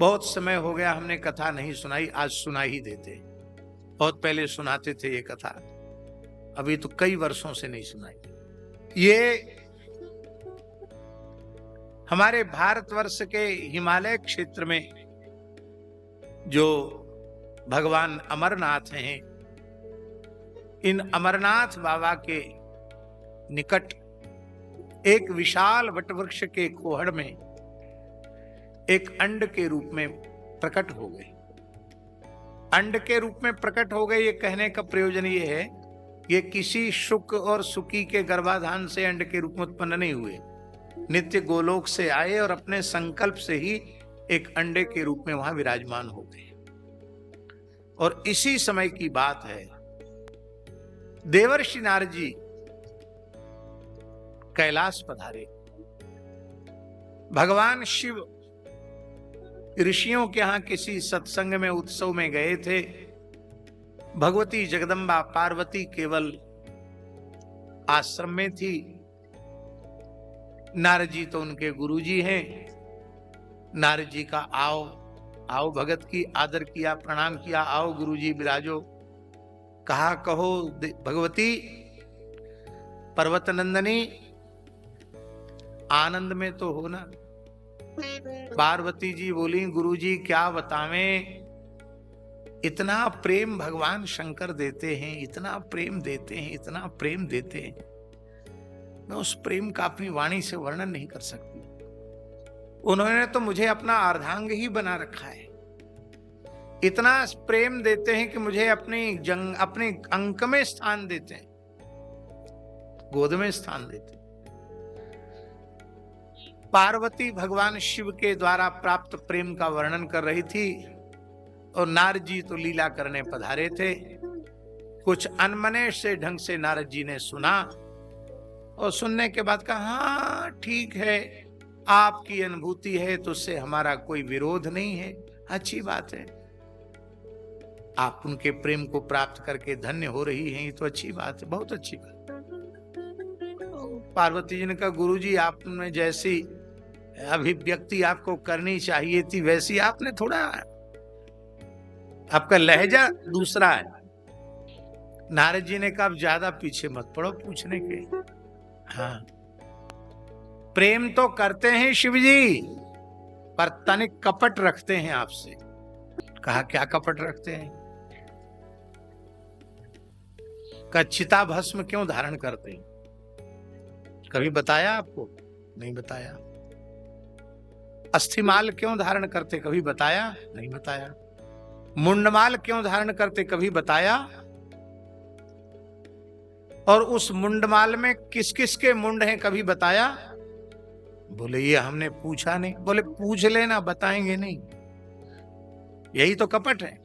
बहुत समय हो गया हमने कथा नहीं सुनाई, आज सुना ही देते। बहुत पहले सुनाते थे ये कथा, अभी तो कई वर्षों से नहीं सुनाई। ये हमारे भारतवर्ष के हिमालय क्षेत्र में जो भगवान अमरनाथ हैं, इन अमरनाथ बाबा के निकट एक विशाल वटवृक्ष के कोहड़ में एक अंड के रूप में प्रकट हो गए। अंड के रूप में प्रकट हो गए, ये कहने का प्रयोजन ये है, ये किसी शुक और सुकी के गर्भाधान से अंड के रूप में उत्पन्न नहीं हुए। नित्य गोलोक से आए और अपने संकल्प से ही एक अंडे के रूप में वहां विराजमान हो गए। और इसी समय की बात है, देवर्षि नारद जी कैलाश पधारे। भगवान शिव ऋषियों के यहां किसी सत्संग में, उत्सव में गए थे। भगवती जगदम्बा पार्वती केवल आश्रम में थी। नारद जी तो उनके गुरुजी हैं। नारद जी का आओ आओ भगत की आदर किया, प्रणाम किया, आओ गुरुजी विराजो। कहा कहो भगवती पर्वत नंदनी, आनंद में तो हो ना। पार्वती जी बोली, गुरुजी क्या बतावें, इतना प्रेम भगवान शंकर देते हैं, इतना प्रेम देते हैं, इतना प्रेम देते हैं, मैं उस प्रेम का अपनी वाणी से वर्णन नहीं कर सकती। उन्होंने तो मुझे अपना अर्धांग ही बना रखा है। इतना प्रेम देते हैं कि मुझे अपने अंक में स्थान देते हैं, गोद में स्थान देते हैं। पार्वती भगवान शिव के द्वारा प्राप्त प्रेम का वर्णन कर रही थी और नारद जी तो लीला करने पधारे थे। कुछ अनमने से ढंग से नारद जी ने सुना और सुनने के बाद कहा, हाँ ठीक है, आपकी अनुभूति है तो उससे हमारा कोई विरोध नहीं है, अच्छी बात है। आप उनके प्रेम को प्राप्त करके धन्य हो रही हैं, ये तो अच्छी बात है, बहुत अच्छी बात। पार्वती जी ने कहा, गुरुजी आपने जैसी अभिव्यक्ति आपको करनी चाहिए थी वैसी आपने थोड़ा, आपका लहजा दूसरा है। नारद जी ने कहा, ज्यादा पीछे मत पड़ो पूछने के। हाँ, प्रेम तो करते हैं शिव जी, पर तनिक कपट रखते हैं आपसे। कहा, क्या कपट रखते हैं? का चिता भस्म क्यों धारण करते हैं? कभी बताया आपको? नहीं बताया। अस्थिमाल क्यों धारण करते? कभी बताया? नहीं बताया। मुंडमाल क्यों धारण करते? कभी बताया? और उस मुंडमाल में किस किस के मुंड हैं? कभी बताया? बोले ये हमने पूछा नहीं। बोले पूछ लेना, बताएंगे नहीं। यही तो कपट है।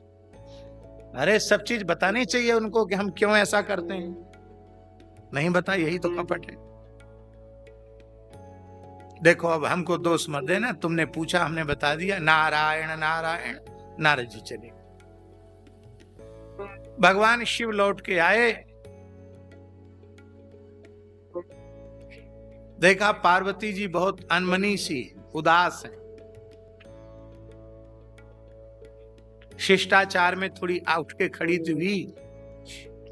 अरे सब चीज बतानी चाहिए उनको कि हम क्यों ऐसा करते हैं, नहीं बता, यही तो कपट है। देखो अब हमको दोष मत देना, तुमने पूछा हमने बता दिया, नारायण नारायण। नारद जी चले। भगवान शिव लौट के आए, देखा पार्वती जी बहुत अनमनी सी, उदास है। शिष्टाचार में थोड़ी उठ के खड़ी हुई,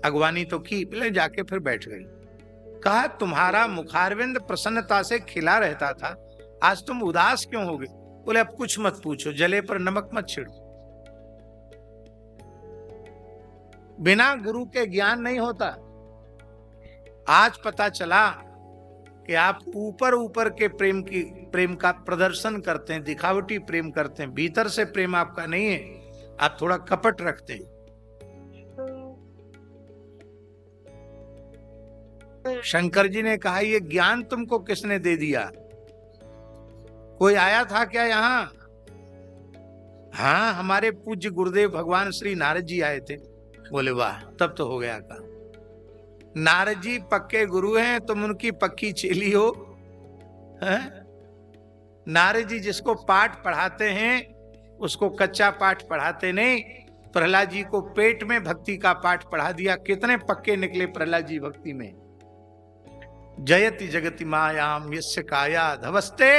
अगवानी तो की, पहले जाके फिर बैठ गई। कहा, तुम्हारा मुखारविंद प्रसन्नता से खिला रहता था, आज तुम उदास क्यों हो गए? बोले अब कुछ मत पूछो, जले पर नमक मत छिड़ो। बिना गुरु के ज्ञान नहीं होता। आज पता चला कि आप ऊपर ऊपर के प्रेम का प्रदर्शन करते हैं, दिखावटी प्रेम करते हैं, भीतर से प्रेम आपका नहीं है, आप थोड़ा कपट रखते हैं। शंकर जी ने कहा, ये ज्ञान तुमको किसने दे दिया? कोई आया था क्या यहाँ? हाँ, हमारे पूज्य गुरुदेव भगवान श्री नारद जी आए थे। बोले वाह, तब तो हो गया काम। नारद जी पक्के गुरु हैं, तुम उनकी पक्की चेली हो। नारद जी जिसको पाठ पढ़ाते हैं उसको कच्चा पाठ पढ़ाते नहीं। प्रहलाद जी को पेट में भक्ति का पाठ पढ़ा दिया, कितने पक्के निकले प्रहलाद जी भक्ति में। जयति जगति मायाम यस्य काया धवस्ते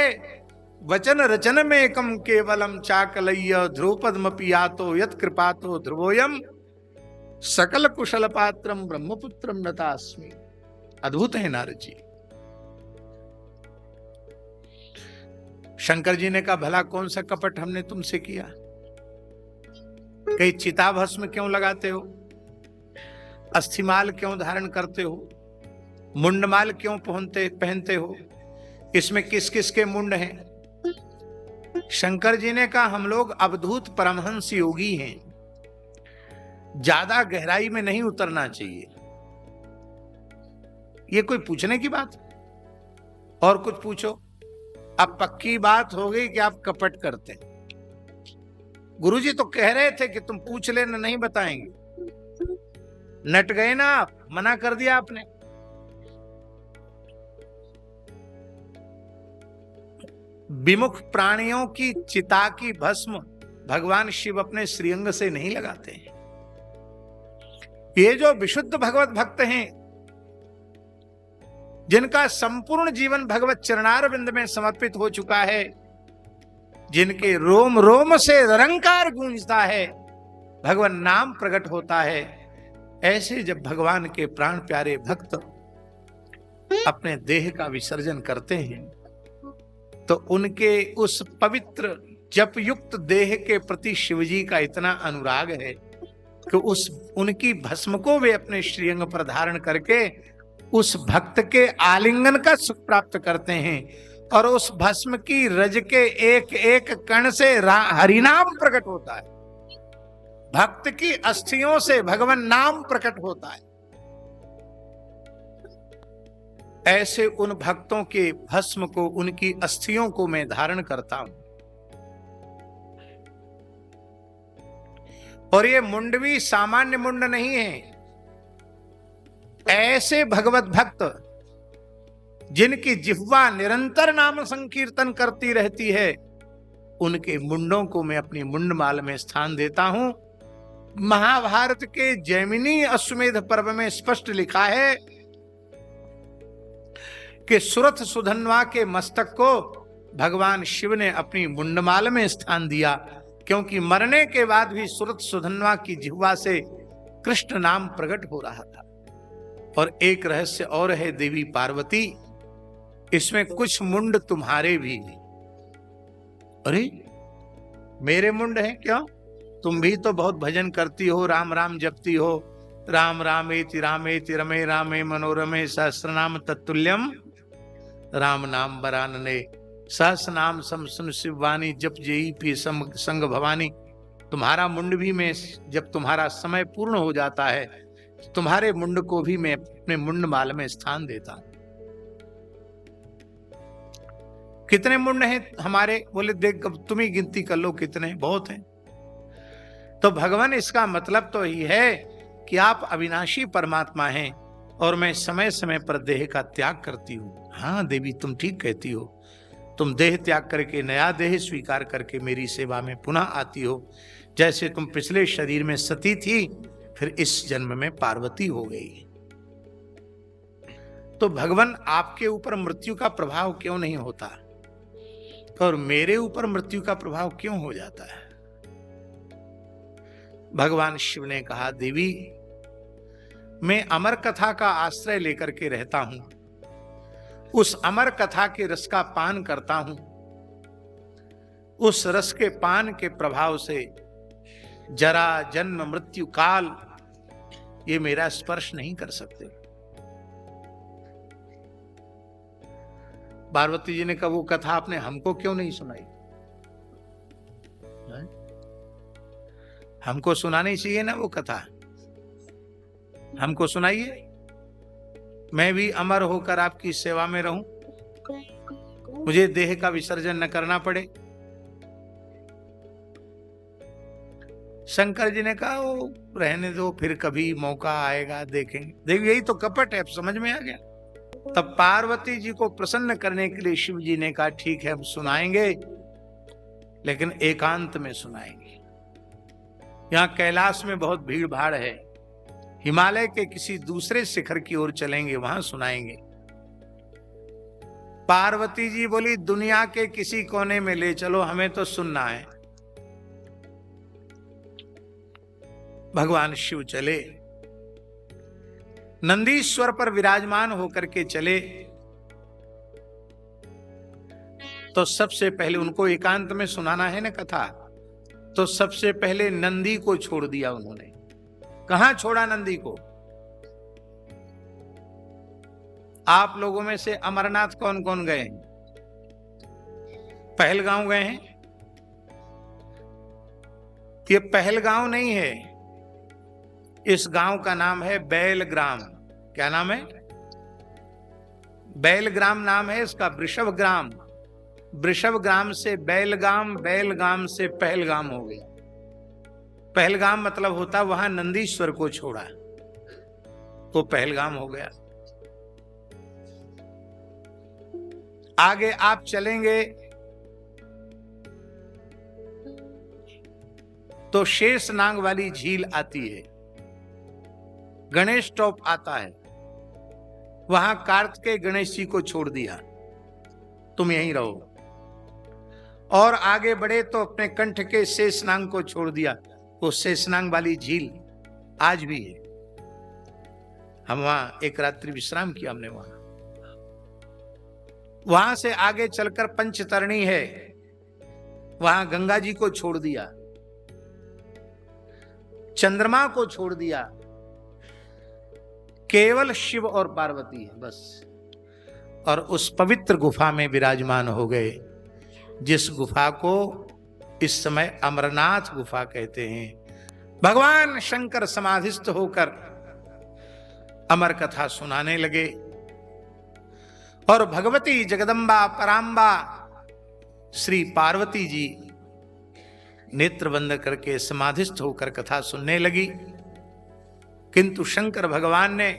वचन रचन में एकम केवलम चाकलय्य ध्रुवपदमपि यातो यत कृपातो ध्रुवोयम सकल कुशल पात्रम ब्रह्मपुत्रम नतास्मि। अद्भुत है नारद जी। शंकर जी ने कहा भला कौन सा कपट हमने तुमसे किया? कई चिता भस्म क्यों लगाते हो? अस्थिमाल क्यों धारण करते हो? मुंडमाल क्यों पहनते हो? इसमें किस किस के मुंड हैं? शंकर जी ने कहा हम लोग अवधूत परमहंस योगी हैं, ज्यादा गहराई में नहीं उतरना चाहिए। ये कोई पूछने की बात? और कुछ पूछो। अब पक्की बात हो गई कि आप कपट करते हैं। गुरुजी तो कह रहे थे कि तुम पूछ लेना, नहीं बताएंगे। नट गए ना आप, मना कर दिया आपने। विमुख प्राणियों की चिता की भस्म भगवान शिव अपने श्रीअंग से नहीं लगाते हैं। ये जो विशुद्ध भगवत भक्त हैं, जिनका संपूर्ण जीवन भगवत चरणारविंद में समर्पित हो चुका है, जिनके रोम रोम से निरंकार गूंजता है, भगवान नाम प्रकट होता है, ऐसे जब भगवान के प्राण प्यारे भक्त अपने देह का विसर्जन करते हैं तो उनके उस पवित्र जप युक्त देह के प्रति शिवजी का इतना अनुराग है कि उनकी भस्म को वे अपने श्रीअंग पर धारण करके उस भक्त के आलिंगन का सुख प्राप्त करते हैं और उस भस्म की रज के एक एक कण से हरिनाम प्रकट होता है। भक्त की अस्थियों से भगवान नाम प्रकट होता है। ऐसे उन भक्तों के भस्म को, उनकी अस्थियों को मैं धारण करता हूं। और ये मुंड भी सामान्य मुंड नहीं है। ऐसे भगवत भक्त जिनकी जिह्वा निरंतर नाम संकीर्तन करती रहती है, उनके मुंडों को मैं अपनी मुंडमाल में स्थान देता हूं। महाभारत के जैमिनी अश्वमेध पर्व में स्पष्ट लिखा है कि सुरथ सुधन्वा के मस्तक को भगवान शिव ने अपनी मुंडमाल में स्थान दिया, क्योंकि मरने के बाद भी सुरथ सुधन्वा की जिह्वा से कृष्ण नाम प्रकट हो रहा था। और एक रहस्य और है देवी पार्वती, इसमें कुछ मुंड तुम्हारे भी हैं। अरे मेरे मुंड हैं क्यों? तुम भी तो बहुत भजन करती हो, राम राम जपती हो। राम रामेति रामेति रमे रामे मनोरमे सहस्रनाम तत्तुल्यम राम नाम बरानने सहस नाम सम सुन शिववाणी जप जेई पी संग भवानी। तुम्हारा मुंड भी मैं, जब तुम्हारा समय पूर्ण हो जाता है, तुम्हारे मुंड को भी मैं अपने मुंड माल में स्थान देता हूं। कितने मुंड हैं हमारे? बोले देख तुम ही गिनती कर लो कितने, बहुत हैं। तो भगवान, इसका मतलब तो यही है कि आप अविनाशी परमात्मा हैं और मैं समय समय पर देह का त्याग करती हूं। हाँ देवी, तुम ठीक कहती हो। तुम देह त्याग करके नया देह स्वीकार करके मेरी सेवा में पुनः आती हो। जैसे तुम पिछले शरीर में सती थी, फिर इस जन्म में पार्वती हो गई। तो भगवान, आपके ऊपर मृत्यु का प्रभाव क्यों नहीं होता और मेरे ऊपर मृत्यु का प्रभाव क्यों हो जाता है? भगवान शिव ने कहा, देवी मैं अमर कथा का आश्रय लेकर के रहता हूं, उस अमर कथा के रस का पान करता हूं। उस रस के पान के प्रभाव से जरा जन्म मृत्यु काल ये मेरा स्पर्श नहीं कर सकते। पार्वती जी ने कहा, वो कथा आपने हमको क्यों नहीं सुनाई? हमको सुनानी चाहिए ना वो कथा, हमको सुनाइए। मैं भी अमर होकर आपकी सेवा में रहूं, मुझे देह का विसर्जन न करना पड़े। शंकर जी ने कहा, वो रहने दो, फिर कभी मौका आएगा देखेंगे। देखिए यही तो कपट है, अब समझ में आ गया। तब पार्वती जी को प्रसन्न करने के लिए शिव जी ने कहा, ठीक है हम सुनाएंगे, लेकिन एकांत में सुनाएंगे। यहाँ कैलाश में बहुत भीड़ भाड़ है, हिमालय के किसी दूसरे शिखर की ओर चलेंगे, वहां सुनाएंगे। पार्वती जी बोली दुनिया के किसी कोने में ले चलो, हमें तो सुनना है। भगवान शिव चले, नंदीश्वर पर विराजमान होकर के चले। तो सबसे पहले उनको एकांत में सुनाना है ना कथा, तो सबसे पहले नंदी को छोड़ दिया उन्होंने। कहां छोड़ा नंदी को? आप लोगों में से अमरनाथ कौन कौन गए हैं? पहलगांव गए हैं? ये पहलगांव नहीं है, इस गांव का नाम है बैलग्राम। क्या नाम है? बैलग्राम नाम है इसका, वृषभ ग्राम। वृषभ ग्राम से बैलगाम, बैलगाम से पहलगाम हो गया। पहलगाम मतलब होता वहां नंदीश्वर को छोड़ा, तो पहलगाम हो गया। आगे आप चलेंगे तो शेषनाग वाली झील आती है, गणेश टॉप आता है, वहां कार्तिकेय गणेश जी को छोड़ दिया, तुम यहीं रहो। और आगे बढ़े तो अपने कंठ के शेषनाग को छोड़ दिया। वो शेषनाग वाली झील आज भी है। हम वहां एक रात्रि विश्राम किया हमने वहां से आगे चलकर पंचतरणी है, वहां गंगा जी को छोड़ दिया, चंद्रमा को छोड़ दिया, केवल शिव और पार्वती है बस। और उस पवित्र गुफा में विराजमान हो गए, जिस गुफा को इस समय अमरनाथ गुफा कहते हैं। भगवान शंकर समाधिस्थ होकर अमर कथा सुनाने लगे और भगवती जगदम्बा पराम्बा श्री पार्वती जी नेत्र बंद करके समाधिस्थ होकर कथा सुनने लगी। किंतु शंकर भगवान ने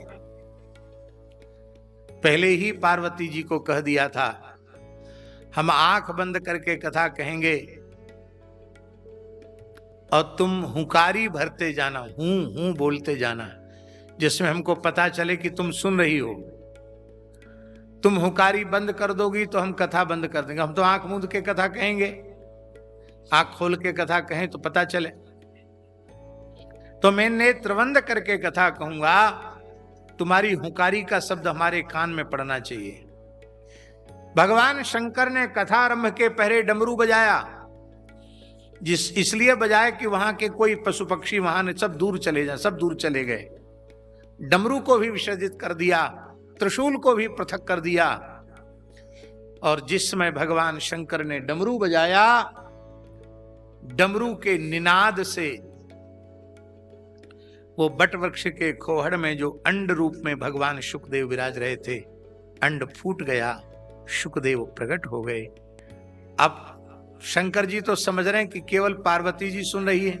पहले ही पार्वती जी को कह दिया था, हम आंख बंद करके कथा कहेंगे और तुम हुंकारी भरते जाना, हूं हूं बोलते जाना, जिसमें हमको पता चले कि तुम सुन रही हो। तुम हुंकारी बंद कर दोगी तो हम कथा बंद कर देंगे। हम तो आंख मूंद के कथा कहेंगे, आंख खोल के कथा कहें तो पता चले। तो मैं नेत्र बंद करके कथा कहूंगा, तुम्हारी हुंकारी का शब्द हमारे कान में पड़ना चाहिए। भगवान शंकर ने कथा आरंभ के पहले डमरू बजाया, इसलिए बजाया कि वहां के कोई पशु पक्षी वहां सब दूर चले जाए, सब दूर चले गए। डमरू को भी विसर्जित कर दिया, त्रिशूल को भी पृथक कर दिया। और जिस समय भगवान शंकर ने डमरू बजाया, डमरू के निनाद से वो बट वृक्ष के खोहड़ में जो अंड रूप में भगवान शुकदेव विराज रहे थे, अंड फूट गया, शुकदेव प्रकट हो गए। अब शंकर जी तो समझ रहे हैं कि केवल पार्वती जी सुन रही है।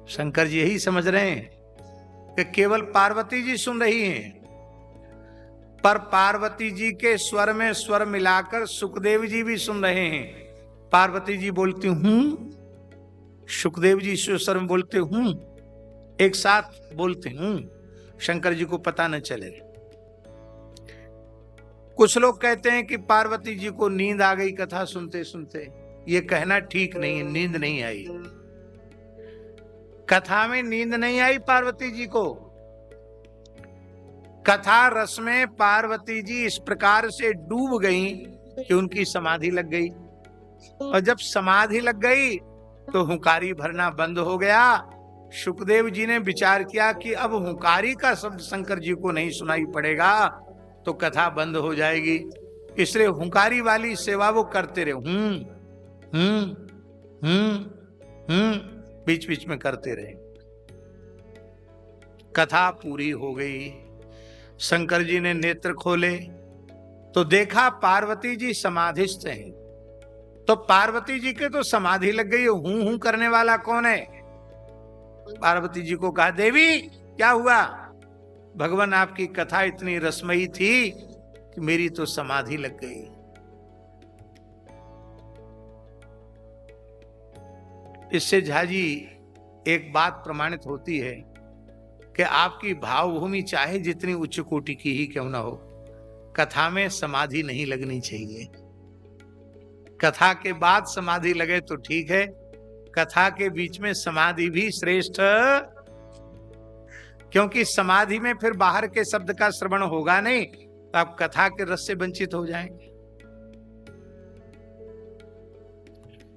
शंकर जी यही समझ रहे हैं कि केवल पार्वती जी सुन रही हैं, पर पार्वती जी के स्वर में स्वर मिलाकर सुखदेव जी भी सुन रहे हैं। पार्वती जी बोलती हूं, सुखदेव जी स्वर में बोलते हूं, एक साथ बोलते हूं, शंकर जी को पता न चले। कुछ लोग कहते हैं कि पार्वती जी को नींद आ गई कथा सुनते सुनते। ये कहना ठीक नहीं है, नींद नहीं आई, कथा में नींद नहीं आई पार्वती जी को। कथा रस में पार्वती जी इस प्रकार से डूब गई कि उनकी समाधि लग गई। और जब समाधि लग गई तो हुंकारी भरना बंद हो गया। शुकदेव जी ने विचार किया कि अब हुंकारी का शब्द शंकर जी को नहीं सुनाई पड़ेगा तो कथा बंद हो जाएगी, इसलिए हुंकारी वाली सेवा वो करते रहे, बीच बीच में करते रहे। कथा पूरी हो गई। शंकर जी ने नेत्र खोले तो देखा पार्वती जी समाधिस्थ हैं। तो पार्वती जी के तो समाधि लग गई, हूं हूं करने वाला कौन है? पार्वती जी को कहा, देवी क्या हुआ? भगवान आपकी कथा इतनी रसमयी थी कि मेरी तो समाधि लग गई। इससे झाजी एक बात प्रमाणित होती है कि आपकी भावभूमि चाहे जितनी उच्च कोटि की ही क्यों ना हो, कथा में समाधि नहीं लगनी चाहिए। कथा के बाद समाधि लगे तो ठीक है, कथा के बीच में समाधि भी श्रेष्ठ, क्योंकि समाधि में फिर बाहर के शब्द का श्रवण होगा नहीं, तो आप कथा के रस से वंचित हो जाएंगे।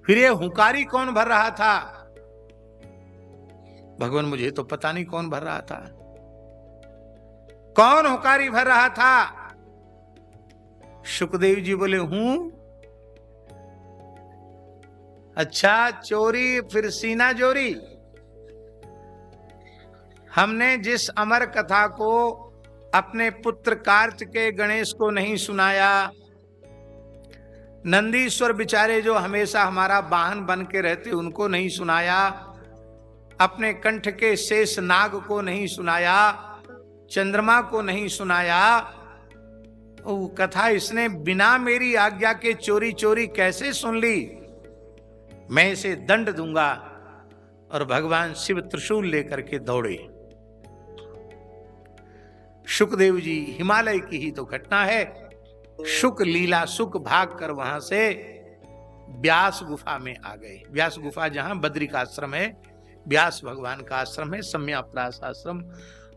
फिर ये हुंकारी कौन भर रहा था? भगवान मुझे तो पता नहीं कौन भर रहा था। कौन हुंकारी भर रहा था? सुखदेव जी बोले हूं। अच्छा, चोरी फिर सीना जोरी। हमने जिस अमर कथा को अपने पुत्र कार्तिकेय गणेश को नहीं सुनाया, नंदीश्वर बेचारे जो हमेशा हमारा वाहन बन के रहते उनको नहीं सुनाया, अपने कंठ के शेष नाग को नहीं सुनाया, चंद्रमा को नहीं सुनाया, वो कथा इसने बिना मेरी आज्ञा के चोरी चोरी कैसे सुन ली? मैं इसे दंड दूंगा। और भगवान शिव त्रिशूल लेकर के दौड़े। शुकदेव जी, हिमालय की ही तो घटना है। शुक लीला सुक भाग कर वहां से व्यास गुफा में आ गए। व्यास गुफा जहां बद्री का आश्रम है, व्यास भगवान का आश्रम है, सम्याप्रास आश्रम।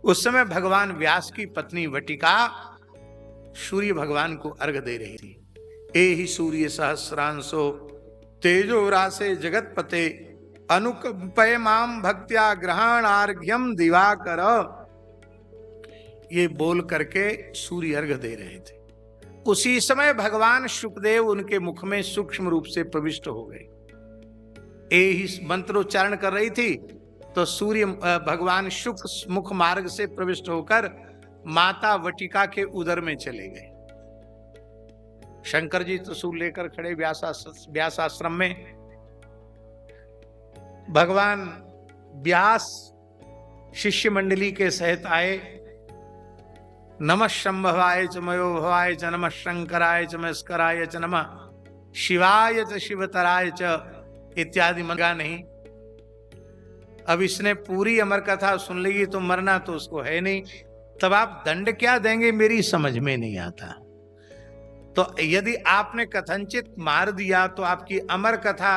उस समय भगवान व्यास की पत्नी वटिका सूर्य भगवान को अर्घ दे रही थी। ए ही सूर्य सहस्रांशो तेजो रासे जगतपते अनुकंपय माम भक्त्या ग्रहणार्घ्यम दिवाकर, ये बोल करके सूर्य अर्घ दे रहे थे। उसी समय भगवान शुकदेव उनके मुख में सूक्ष्म रूप से प्रविष्ट हो गए। ए ही मंत्रोच्चारण कर रही थी तो सूर्य भगवान शुक मुख मार्ग से प्रविष्ट होकर माता वटिका के उदर में चले गए। शंकर जी त्रिशूल लेकर खड़े व्यास आश्रम में। भगवान व्यास शिष्य मंडली के सहित आए। नमः शंभवाय च मयो भवाय च नमः शंकराय च मस्कराय च नमः शिवाय च शिवतराय च इत्यादि मंगा नहीं। अब इसने पूरी अमर कथा सुन ली तो मरना तो उसको है नहीं, तब आप दंड क्या देंगे मेरी समझ में नहीं आता। तो यदि आपने कथनचित मार दिया तो आपकी अमर कथा,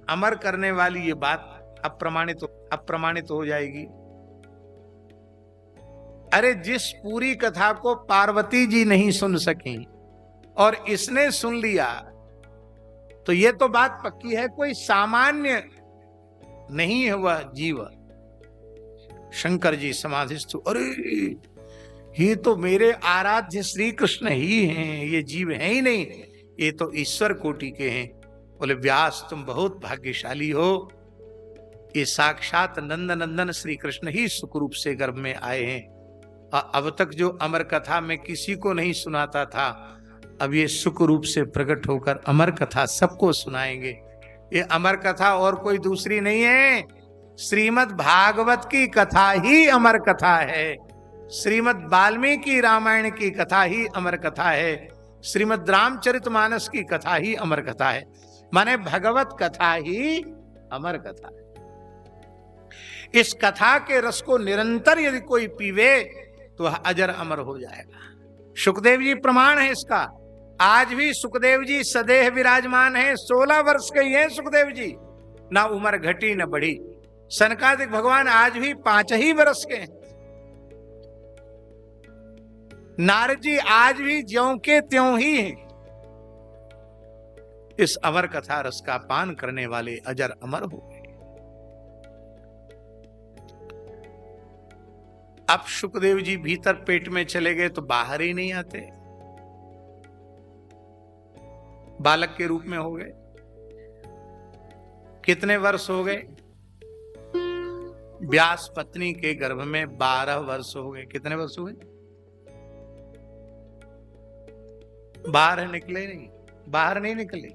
अमर करने वाली ये बात अप्रमाणित हो जाएगी। अरे जिस पूरी कथा को पार्वती जी नहीं सुन सकी और इसने सुन लिया तो ये तो बात पक्की है कोई सामान्य नहीं है वह जीव। शंकर जी समाधिस्थ, अरे ये तो मेरे आराध्य श्री कृष्ण ही हैं, ये जीव हैं ही नहीं, ये तो ईश्वर कोटि के हैं। बोले व्यास तुम बहुत भाग्यशाली हो, ये साक्षात नंद नंदन श्री कृष्ण ही सुखरूप से गर्भ में आए हैं। अब तक जो अमर कथा में किसी को नहीं सुनाता था, अब ये सुख रूप से प्रकट होकर अमर कथा सबको सुनाएंगे। ये अमर कथा और कोई दूसरी नहीं है, श्रीमद् भागवत की कथा ही अमर कथा है। श्रीमद् वाल्मीकि रामायण की कथा ही अमर कथा है। श्रीमद् रामचरितमानस की कथा ही अमर कथा है। माने भगवत कथा ही अमर कथा है। इस कथा के रस को निरंतर यदि कोई पीवे तो वह अजर अमर हो जाएगा। सुखदेव जी प्रमाण है इसका। आज भी सुखदेव जी सदैव विराजमान है। 16 वर्ष के हैं सुखदेव जी, ना उम्र घटी न बढ़ी। सनकादिक भगवान आज भी 5 ही वर्ष के हैं। नारद जी आज भी ज्यों के त्यों ही हैं। इस अमर कथा रस का पान करने वाले अजर अमर हो गए। अब शुकदेव जी भीतर पेट में चले गए तो बाहर ही नहीं आते, बालक के रूप में हो गए। कितने वर्ष हो गए? व्यास पत्नी के गर्भ में 12 वर्ष हो गए। कितने वर्ष हुए? बाहर निकले नहीं, बाहर नहीं निकले।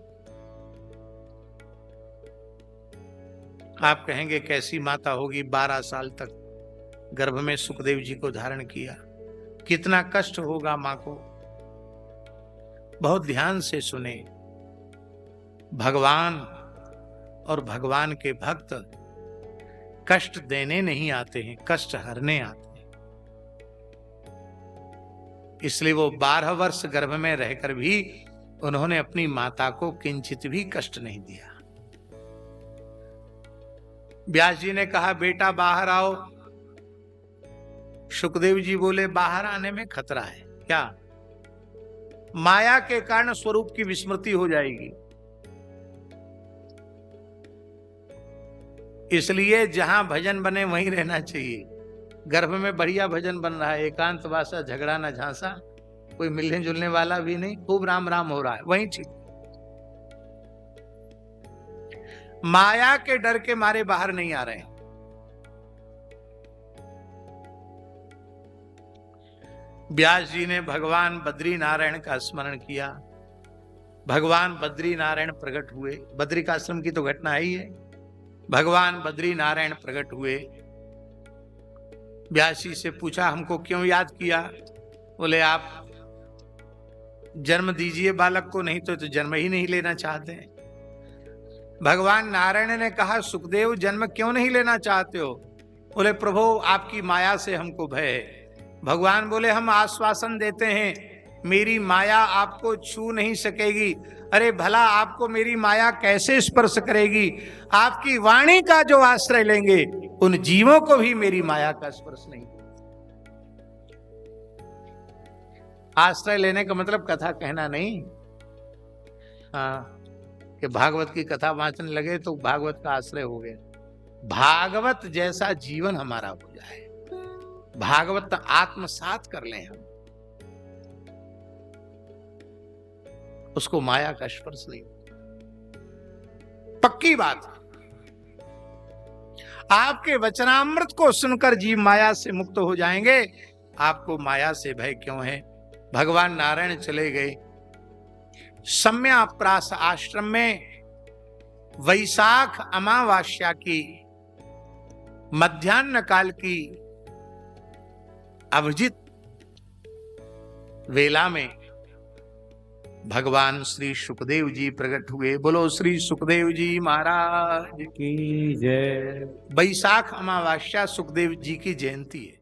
आप कहेंगे कैसी माता होगी, 12 साल तक गर्भ में सुखदेव जी को धारण किया, कितना कष्ट होगा मां को। बहुत ध्यान से सुने, भगवान और भगवान के भक्त कष्ट देने नहीं आते हैं, कष्ट हरने आते हैं। इसलिए वो 12 वर्ष गर्भ में रहकर भी उन्होंने अपनी माता को किंचित भी कष्ट नहीं दिया। व्यास जी ने कहा बेटा बाहर आओ। सुखदेव जी बोले बाहर आने में खतरा है। क्या? माया के कारण स्वरूप की विस्मृति हो जाएगी। इसलिए जहां भजन बने वहीं रहना चाहिए। गर्भ में बढ़िया भजन बन रहा है, एकांत वासा झगड़ा न झांसा, कोई मिलने जुलने वाला भी नहीं, खूब राम राम हो रहा है, वहीं ठीक। माया के डर के मारे बाहर नहीं आ रहे हैं। व्यास जी ने भगवान बद्री नारायण का स्मरण किया। भगवान बद्री नारायण प्रकट हुए। बद्री का आश्रम की तो घटना ही है। भगवान बद्री नारायण प्रकट हुए। व्यास जी से पूछा हमको क्यों याद किया? बोले आप जन्म दीजिए बालक को, नहीं तो जन्म ही नहीं लेना चाहते। भगवान नारायण ने कहा सुखदेव जन्म क्यों नहीं लेना चाहते हो? बोले प्रभु आपकी माया से हमको भय है। भगवान बोले हम आश्वासन देते हैं मेरी माया आपको छू नहीं सकेगी। अरे भला आपको मेरी माया कैसे स्पर्श करेगी? आपकी वाणी का जो आश्रय लेंगे उन जीवों को भी मेरी माया का स्पर्श नहीं। आश्रय लेने का मतलब कथा कहना नहीं। हाँ, कि भागवत की कथा वाचने लगे तो भागवत का आश्रय हो गया। भागवत जैसा जीवन हमारा हो जाए, भागवत आत्मसात कर लें हम, उसको माया का स्पर्श नहीं। पक्की बात। आपके वचनामृत को सुनकर जीव माया से मुक्त हो जाएंगे। आपको माया से भय क्यों है? भगवान नारायण चले गए। सम्याप्रास आश्रम में वैशाख अमावास्या की मध्याह्न काल की अभिजित वेला में भगवान श्री सुखदेव जी प्रकट हुए। बोलो श्री सुखदेव जी महाराज की जय। वैशाख अमावास्या सुखदेव जी की जयंती है।